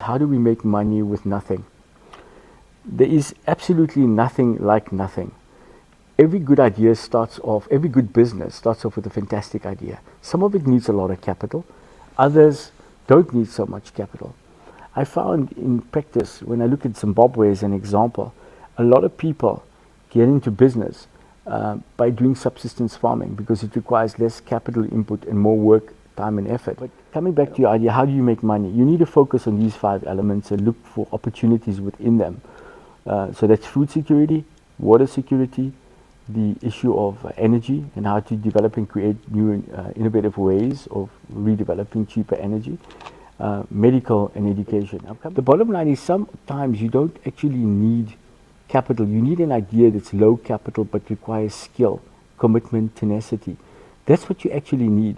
how do we make money with nothing? There is absolutely nothing like nothing. Every good idea starts off, every good business starts off with a fantastic idea. Some of it needs a lot of capital, others don't need so much capital. I found in practice, when I look at Zimbabwe as an example, a lot of people get into business by doing subsistence farming because it requires less capital input and more work, time and effort. But coming back to your idea, how do you make money? You need to focus on these 5 elements and look for opportunities within them. So that's food security, water security, the issue of energy and how to develop and create new innovative ways of redeveloping cheaper energy, medical and education. The bottom line is sometimes you don't actually need capital. You need an idea that's low capital but requires skill, commitment, tenacity. That's what you actually need.